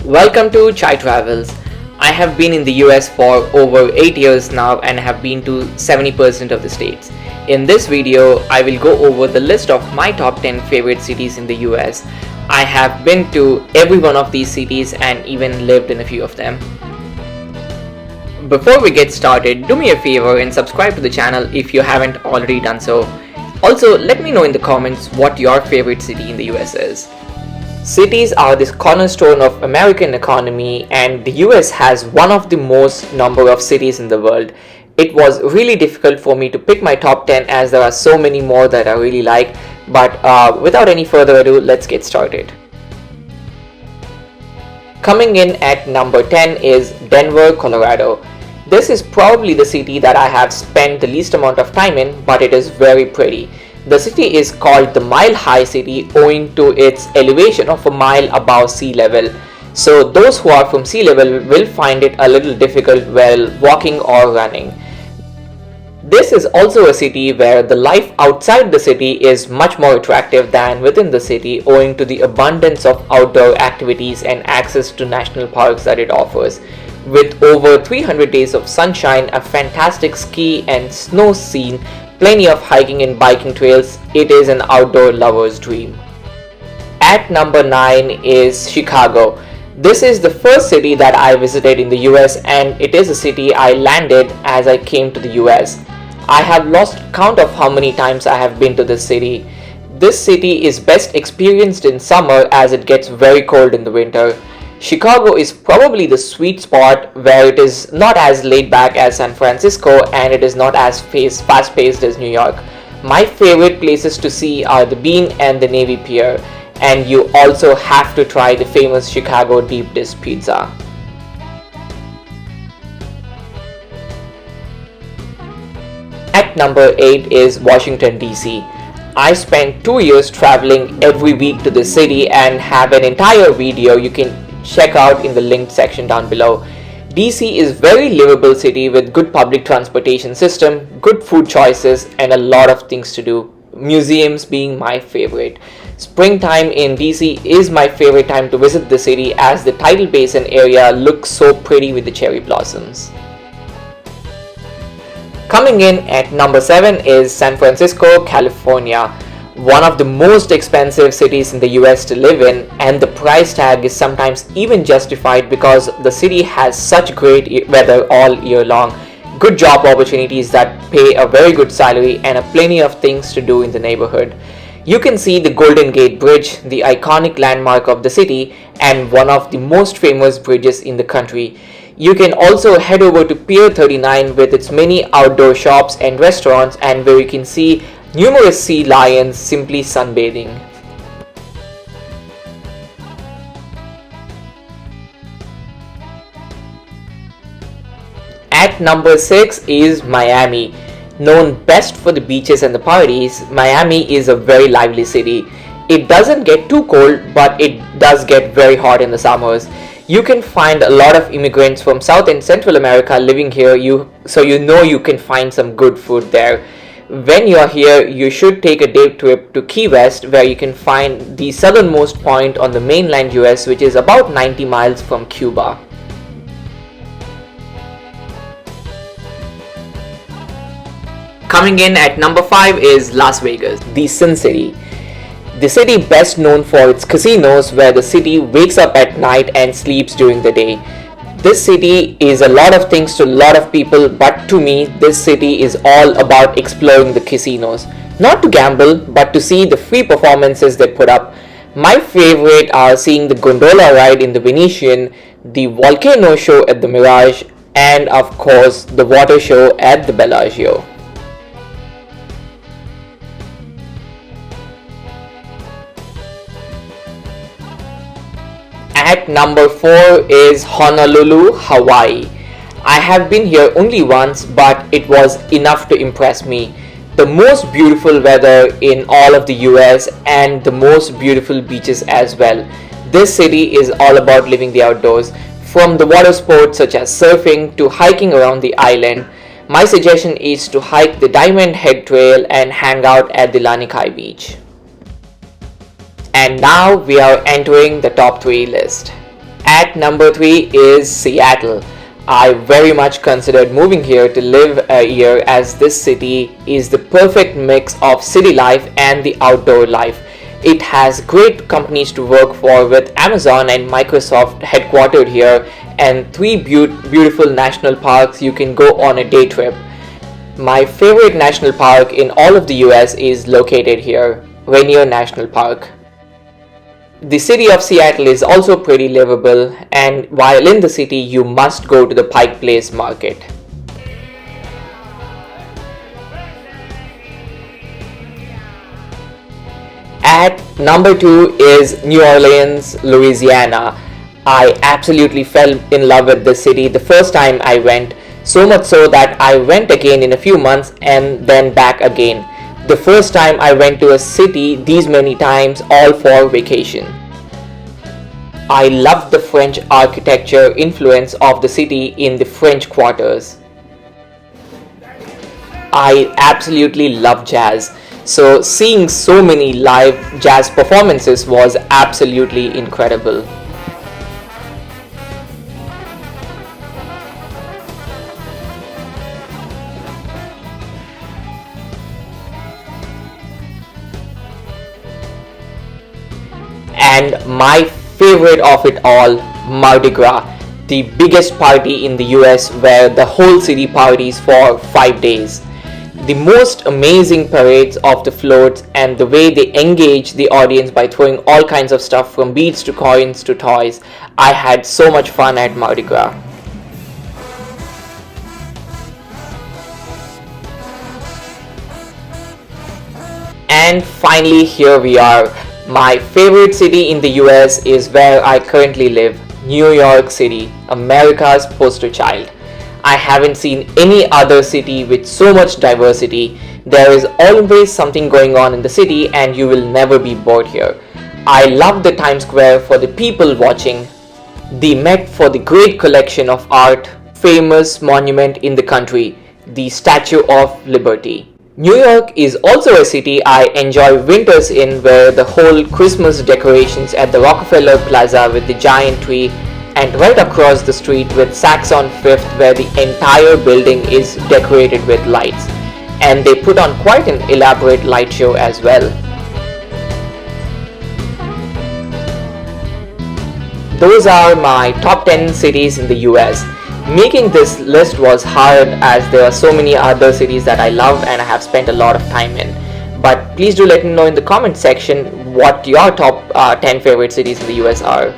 Welcome to Chai Travels. I have been in the US for over 8 years now and have been to 70% of the states. In this video, I will go over the list of my top 10 favorite cities in the US. I have been to every one of these cities and even lived in a few of them. Before we get started, do me a favor and subscribe to the channel if you haven't already done so. Also, let me know in the comments what your favorite city in the US is. Cities are the cornerstone of American economy, and the US has one of the most number of cities in the world. It was really difficult for me to pick my top 10 as there are so many more that I really like, but without any further ado, let's get started. Coming in at number 10 is Denver, Colorado. This is probably the city that I have spent the least amount of time in, but it is very pretty. The city is called the Mile High City owing to its elevation of a mile above sea level. So those who are from sea level will find it a little difficult while walking or running. This is also a city where the life outside the city is much more attractive than within the city owing to the abundance of outdoor activities and access to national parks that it offers. With over 300 days of sunshine, a fantastic ski and snow scene, plenty of hiking and biking trails, it is an outdoor lover's dream. At number 9 is Chicago. This is the first city that I visited in the US, and it is a city I landed as I came to the US. I have lost count of how many times I have been to this city. This city is best experienced in summer as it gets very cold in the winter. Chicago is probably the sweet spot where it is not as laid back as San Francisco and it is not as fast paced as New York. My favorite places to see are the Bean and the Navy Pier, and you also have to try the famous Chicago deep dish pizza. At number 8 is Washington D.C. I spent 2 years traveling every week to this city and have an entire video you can check out in the linked section down below. DC is very livable city with good public transportation system, good food choices, and a lot of things to do. Museums being my favorite. Springtime in DC is my favorite time to visit the city as the tidal basin area looks so pretty with the cherry blossoms. Coming in at number 7 is San Francisco, California. One of the most expensive cities in the US to live in, and the price tag is sometimes even justified because the city has such great weather all year long, good job opportunities that pay a very good salary, and plenty of things to do in the neighborhood. You can see the Golden Gate Bridge, the iconic landmark of the city and one of the most famous bridges in the country. You can also head over to Pier 39 with its many outdoor shops and restaurants, and where you can see numerous sea lions simply sunbathing. At number 6 is Miami. Known best for the beaches and the parties, Miami is a very lively city. It doesn't get too cold, but it does get very hot in the summers. You can find a lot of immigrants from South and Central America living here, so you know you can find some good food there. When you're here, you should take a day trip to Key West, where you can find the southernmost point on the mainland US, which is about 90 miles from Cuba. Coming in at number 5 is Las Vegas, the Sin City. The city best known for its casinos, where the city wakes up at night and sleeps during the day. This city is a lot of things to a lot of people, but to me, this city is all about exploring the casinos. Not to gamble, but to see the free performances they put up. My favorite are seeing the gondola ride in the Venetian, the volcano show at the Mirage, and of course, the water show at the Bellagio. At number 4 is Honolulu, Hawaii. I have been here only once, but it was enough to impress me. The most beautiful weather in all of the US and the most beautiful beaches as well. This city is all about living the outdoors, from the water sports such as surfing to hiking around the island. My suggestion is to hike the Diamond Head Trail and hang out at the Lanikai Beach. And now we are entering the top 3 list. At number 3 is Seattle. I very much considered moving here to live a year, as this city is the perfect mix of city life and the outdoor life. It has great companies to work for, with Amazon and Microsoft headquartered here, and three beautiful national parks you can go on a day trip. My favorite national park in all of the US is located here, Rainier National Park. The city of Seattle is also pretty livable, and while in the city, you must go to the Pike Place Market. At number 2 is New Orleans, Louisiana. I absolutely fell in love with this city the first time I went, so much so that I went again in a few months and then back again. The first time I went to a city these many times, all for vacation. I loved the French architecture influence of the city in the French quarters. I absolutely love jazz, so seeing so many live jazz performances was absolutely incredible. And my favorite of it all, Mardi Gras, the biggest party in the US where the whole city parties for 5 days. The most amazing parades of the floats and the way they engage the audience by throwing all kinds of stuff from beads to coins to toys. I had so much fun at Mardi Gras. And finally, here we are. My favorite city in the US is where I currently live, New York City, America's poster child. I haven't seen any other city with so much diversity. There is always something going on in the city, and you will never be bored here. I love the Times Square for the people watching, the Met for the great collection of art, famous monument in the country, the Statue of Liberty. New York is also a city I enjoy winters in, where the whole Christmas decorations at the Rockefeller Plaza with the giant tree, and right across the street with Saks on Fifth, where the entire building is decorated with lights, and they put on quite an elaborate light show as well. Those are my top 10 cities in the US. Making this list was hard, as there are so many other cities that I love and I have spent a lot of time in. But please do let me know in the comment section what your top 10 favorite cities in the US are.